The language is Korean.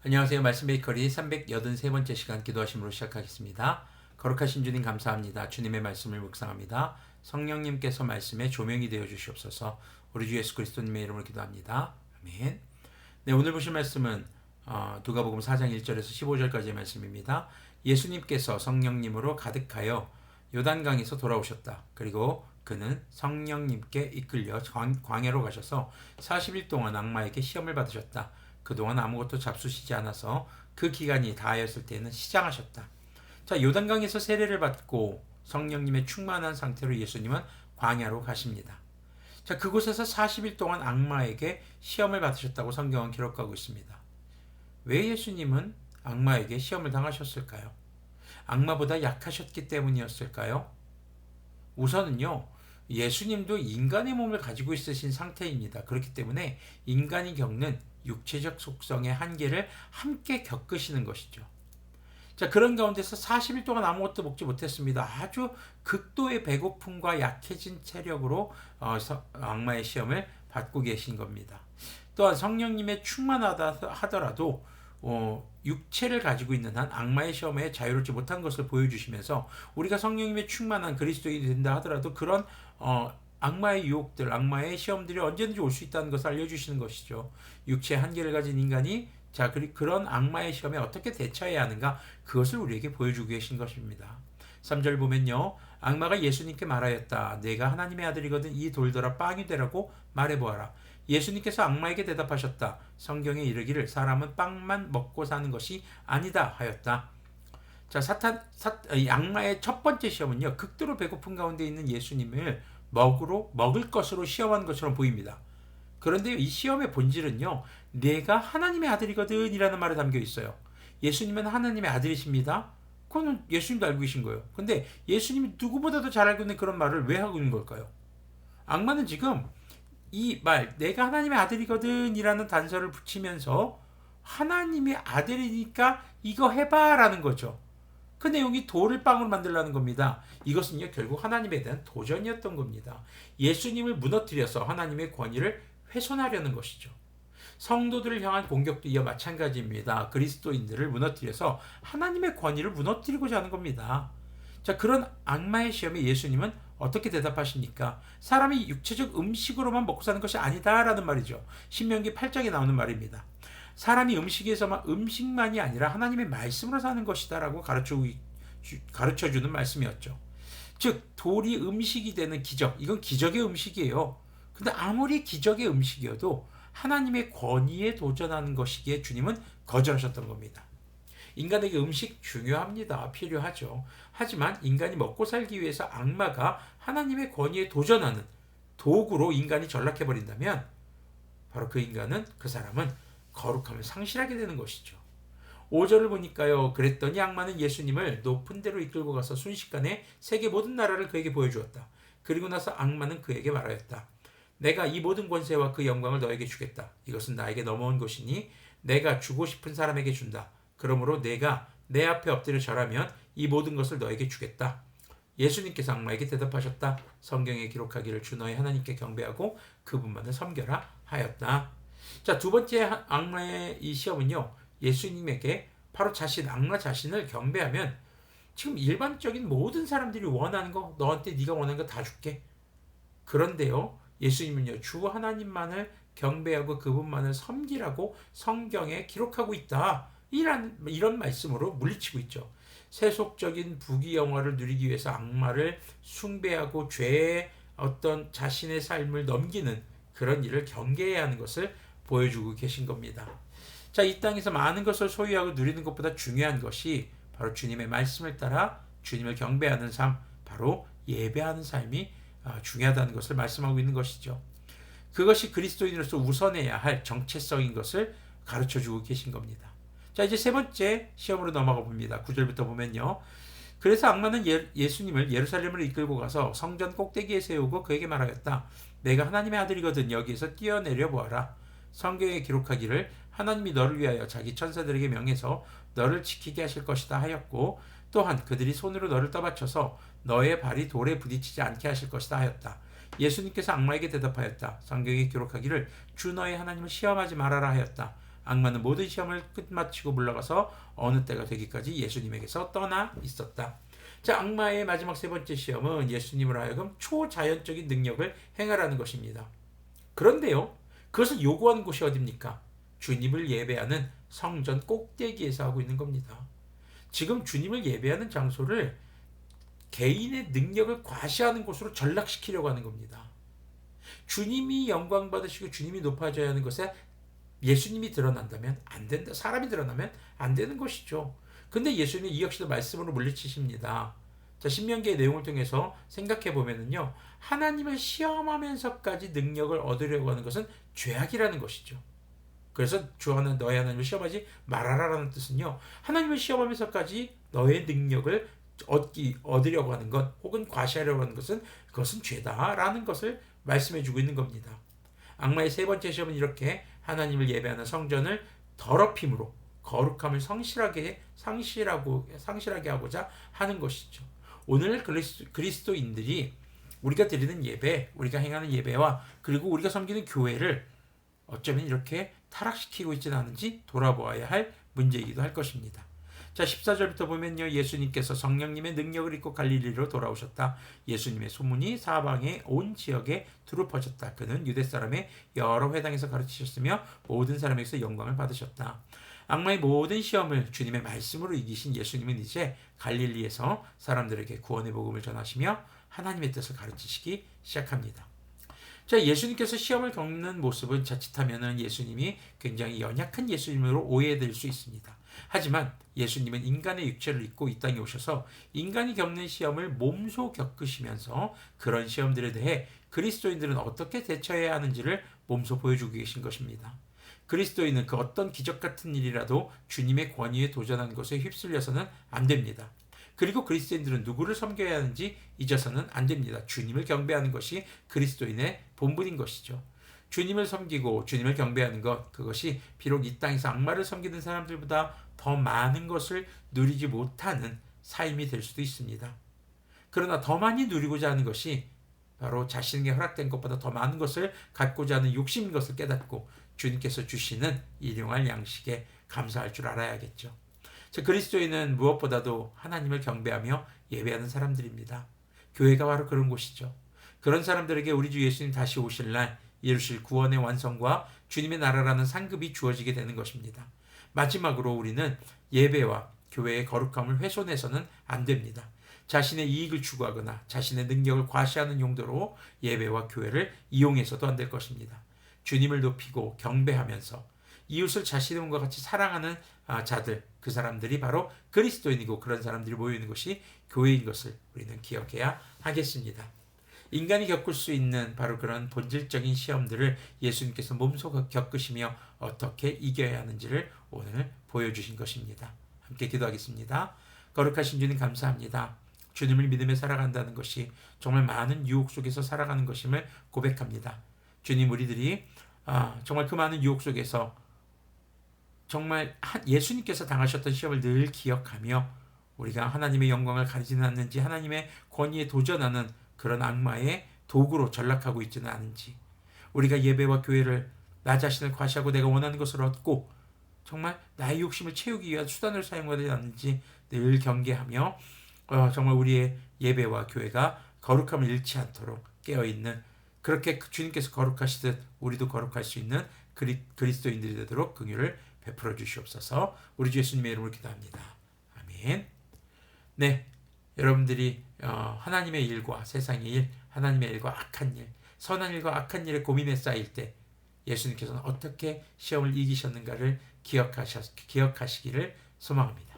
안녕하세요. 말씀 베이커리 383번째 시간 기도하심으로 시작하겠습니다. 거룩하신 주님 감사합니다. 주님의 말씀을 묵상합니다. 성령님께서 말씀에 조명이 되어 주시옵소서. 우리 주 예수 그리스도님의 이름으로 기도합니다. 아멘. 네, 오늘 보실 말씀은 누가복음 4장 1절에서 15절까지의 말씀입니다. 예수님께서 성령님으로 가득하여 요단강에서 돌아오셨다. 그리고 그는 성령님께 이끌려 광야로 가셔서 40일 동안 악마에게 시험을 받으셨다. 그동안 아무것도 잡수시지 않아서 그 기간이 다하였을 때는 시장하셨다. 자, 요단강에서 세례를 받고 성령님의 충만한 상태로 예수님은 광야로 가십니다. 자, 그곳에서 40일 동안 악마에게 시험을 받으셨다고 성경은 기록하고 있습니다. 왜 예수님은 악마에게 시험을 당하셨을까요? 악마보다 약하셨기 때문이었을까요? 우선은요, 예수님도 인간의 몸을 가지고 있으신 상태입니다. 그렇기 때문에 인간이 겪는 육체적 속성의 한계를 함께 겪으시는 것이죠. 자, 그런 가운데서 40일 동안 아무것도 먹지 못했습니다. 아주 극도의 배고픔과 약해진 체력으로 악마의 시험을 받고 계신 겁니다. 또한 성령님의 충만하다 하더라도 육체를 가지고 있는 한 악마의 시험에 자유롭지 못한 것을 보여주시면서 우리가 성령님의 충만한 그리스도인이 된다 하더라도 그런 악마의 유혹들, 악마의 시험들이 언제든지 올 수 있다는 것을 알려주시는 것이죠. 육체의 한계를 가진 인간이 그런 악마의 시험에 어떻게 대처해야 하는가, 그것을 우리에게 보여주고 계신 것입니다. 3절 보면요, 악마가 예수님께 말하였다. 내가 하나님의 아들이거든 이 돌들아 빵이 되라고 말해보아라. 예수님께서 악마에게 대답하셨다. 성경에 이르기를 사람은 빵만 먹고 사는 것이 아니다 하였다. 자, 악마의 첫 번째 시험은요, 극도로 배고픈 가운데 있는 예수님을 먹을 것으로 시험한 것처럼 보입니다. 그런데 이 시험의 본질은요, 내가 하나님의 아들이거든 이라는 말에 담겨 있어요. 예수님은 하나님의 아들이십니다. 그거는 예수님도 알고 계신 거예요. 근데 예수님이 누구보다도 잘 알고 있는 그런 말을 왜 하고 있는 걸까요? 악마는 지금 이 말, 내가 하나님의 아들이거든 이라는 단서를 붙이면서 하나님의 아들이니까 이거 해봐 라는 거죠. 그 내용이 돌을 빵으로 만들라는 겁니다. 이것은요, 결국 하나님에 대한 도전이었던 겁니다. 예수님을 무너뜨려서 하나님의 권위를 훼손하려는 것이죠. 성도들을 향한 공격도 이와 마찬가지입니다. 그리스도인들을 무너뜨려서 하나님의 권위를 무너뜨리고자 하는 겁니다. 자, 그런 악마의 시험에 예수님은 어떻게 대답하십니까? 사람이 육체적 음식으로만 먹고 사는 것이 아니다라는 말이죠. 신명기 8장에 나오는 말입니다. 사람이 음식만이 아니라 하나님의 말씀으로 사는 것이다라고 가르쳐주는 말씀이었죠. 즉, 돌이 음식이 되는 기적, 이건 기적의 음식이에요. 근데 아무리 기적의 음식이어도 하나님의 권위에 도전하는 것이기에 주님은 거절하셨던 겁니다. 인간에게 음식 중요합니다. 필요하죠. 하지만 인간이 먹고 살기 위해서 악마가 하나님의 권위에 도전하는 도구로 인간이 전락해버린다면 바로 그 사람은 거룩함을 상실하게 되는 것이죠. 5절을 보니까요, 그랬더니 악마는 예수님을 높은 데로 이끌고 가서 순식간에 세계 모든 나라를 그에게 보여주었다. 그리고 나서 악마는 그에게 말하였다. 내가 이 모든 권세와 그 영광을 너에게 주겠다. 이것은 나에게 넘어온 것이니 내가 주고 싶은 사람에게 준다. 그러므로 내가 내 앞에 엎드려 절하면 이 모든 것을 너에게 주겠다. 예수님께서 악마에게 대답하셨다. 성경에 기록하기를 주 너의 하나님께 경배하고 그분만을 섬겨라 하였다. 자, 두 번째 악마의 이 시험은요, 예수님에게 바로 악마 자신을 경배하면 지금 일반적인 모든 사람들이 원하는 거, 너한테 네가 원하는 거 다 줄게. 그런데요, 예수님은요, 주 하나님만을 경배하고 그분만을 섬기라고 성경에 기록하고 있다. 이런 말씀으로 물리치고 있죠. 세속적인 부귀영화를 누리기 위해서 악마를 숭배하고 죄의 어떤 자신의 삶을 넘기는 그런 일을 경계해야 하는 것을 보여주고 계신 겁니다. 자, 이 땅에서 많은 것을 소유하고 누리는 것보다 중요한 것이 바로 주님의 말씀을 따라 주님을 경배하는 삶, 바로 예배하는 삶이 중요하다는 것을 말씀하고 있는 것이죠. 그것이 그리스도인으로서 우선해야 할 정체성인 것을 가르쳐주고 계신 겁니다. 자, 이제 세 번째 시험으로 넘어가 봅니다. 9절부터 보면요, 그래서 악마는 예수님을 예루살렘으로 이끌고 가서 성전 꼭대기에 세우고 그에게 말하였다. 내가 하나님의 아들이거든 여기에서 뛰어내려 보아라. 성경에 기록하기를 하나님이 너를 위하여 자기 천사들에게 명해서 너를 지키게 하실 것이다 하였고, 또한 그들이 손으로 너를 떠받쳐서 너의 발이 돌에 부딪히지 않게 하실 것이다 하였다. 예수님께서 악마에게 대답하였다. 성경에 기록하기를 주 너의 하나님을 시험하지 말아라 하였다. 악마는 모든 시험을 끝마치고 물러가서 어느 때가 되기까지 예수님에게서 떠나 있었다. 자, 악마의 마지막 세 번째 시험은 예수님으로 하여금 초자연적인 능력을 행하라는 것입니다. 그런데요, 그것을 요구하는 곳이 어디입니까? 주님을 예배하는 성전 꼭대기에서 하고 있는 겁니다. 지금 주님을 예배하는 장소를 개인의 능력을 과시하는 곳으로 전락시키려고 하는 겁니다. 주님이 영광 받으시고 주님이 높아져야 하는 것에 예수님이 드러난다면 안 된다. 사람이 드러나면 안 되는 것이죠. 근데 예수님이 이 역시도 말씀으로 물리치십니다. 자, 신명기의 내용을 통해서 생각해 보면은요, 하나님을 시험하면서까지 능력을 얻으려고 하는 것은 죄악이라는 것이죠. 그래서 주하는 너의 하나님을 시험하지 말아라라는 뜻은요, 하나님을 시험하면서까지 너의 능력을 얻으려고 하는 것, 혹은 과시하려고 하는 것은 그것은 죄다라는 것을 말씀해주고 있는 겁니다. 악마의 세 번째 시험은 이렇게 하나님을 예배하는 성전을 더럽힘으로 거룩함을 상실하게 하고자 하는 것이죠. 오늘 그리스도인들이 우리가 드리는 예배, 우리가 행하는 예배와 그리고 우리가 섬기는 교회를 어쩌면 이렇게 타락시키고 있지는 않은지 돌아보아야 할 문제이기도 할 것입니다. 자, 14절부터 보면요, 예수님께서 성령님의 능력을 입고 갈릴리로 돌아오셨다. 예수님의 소문이 사방의 온 지역에 두루 퍼졌다. 그는 유대 사람의 여러 회당에서 가르치셨으며 모든 사람에게서 영광을 받으셨다. 악마의 모든 시험을 주님의 말씀으로 이기신 예수님은 이제 갈릴리에서 사람들에게 구원의 복음을 전하시며 하나님의 뜻을 가르치시기 시작합니다. 자, 예수님께서 시험을 겪는 모습은 자칫하면 예수님이 굉장히 연약한 예수님으로 오해될 수 있습니다. 하지만 예수님은 인간의 육체를 입고 이 땅에 오셔서 인간이 겪는 시험을 몸소 겪으시면서 그런 시험들에 대해 그리스도인들은 어떻게 대처해야 하는지를 몸소 보여주고 계신 것입니다. 그리스도인은 그 어떤 기적 같은 일이라도 주님의 권위에 도전하는 것에 휩쓸려서는 안 됩니다. 그리고 그리스도인들은 누구를 섬겨야 하는지 잊어서는 안 됩니다. 주님을 경배하는 것이 그리스도인의 본분인 것이죠. 주님을 섬기고 주님을 경배하는 것, 그것이 비록 이 땅에서 악마를 섬기는 사람들보다 더 많은 것을 누리지 못하는 삶이 될 수도 있습니다. 그러나 더 많이 누리고자 하는 것이 바로 자신에게 허락된 것보다 더 많은 것을 갖고자 하는 욕심인 것을 깨닫고 주님께서 주시는 일용할 양식에 감사할 줄 알아야겠죠. 그리스도인은 무엇보다도 하나님을 경배하며 예배하는 사람들입니다. 교회가 바로 그런 곳이죠. 그런 사람들에게 우리 주 예수님 다시 오실 날 이루실 구원의 완성과 주님의 나라라는 상급이 주어지게 되는 것입니다. 마지막으로 우리는 예배와 교회의 거룩함을 훼손해서는 안 됩니다. 자신의 이익을 추구하거나 자신의 능력을 과시하는 용도로 예배와 교회를 이용해서도 안 될 것입니다. 주님을 높이고 경배하면서 이웃을 자신의 몸과 같이 사랑하는 자들, 그 사람들이 바로 그리스도인이고 그런 사람들이 모여있는 것이 교회인 것을 우리는 기억해야 하겠습니다. 인간이 겪을 수 있는 바로 그런 본질적인 시험들을 예수님께서 몸소 겪으시며 어떻게 이겨야 하는지를 오늘 보여주신 것입니다. 함께 기도하겠습니다. 거룩하신 주님 감사합니다. 주님을 믿으며 살아간다는 것이 정말 많은 유혹 속에서 살아가는 것임을 고백합니다. 주님, 우리들이 정말 그 많은 유혹 속에서 정말 예수님께서 당하셨던 시험을 늘 기억하며 우리가 하나님의 영광을 가리지는 않는지, 하나님의 권위에 도전하는 그런 악마의 도구로 전락하고 있지는 않은지, 우리가 예배와 교회를 나 자신을 과시하고 내가 원하는 것을 얻고 정말 나의 욕심을 채우기 위한 수단을 사용하지 않는지 늘 경계하며 정말 우리의 예배와 교회가 거룩함을 잃지 않도록 깨어있는, 그렇게 주님께서 거룩하시듯 우리도 거룩할 수 있는 그리스도인들이 되도록 긍휼을 베풀어 주시옵소서. 우리 주 예수님의 이름으로 기도합니다. 아멘. 네, 여러분들이 하나님의 일과 세상의 일, 하나님의 일과 악한 일, 선한 일과 악한 일에 고민에 쌓일 때 예수님께서는 어떻게 시험을 이기셨는가를 기억하시기를 소망합니다.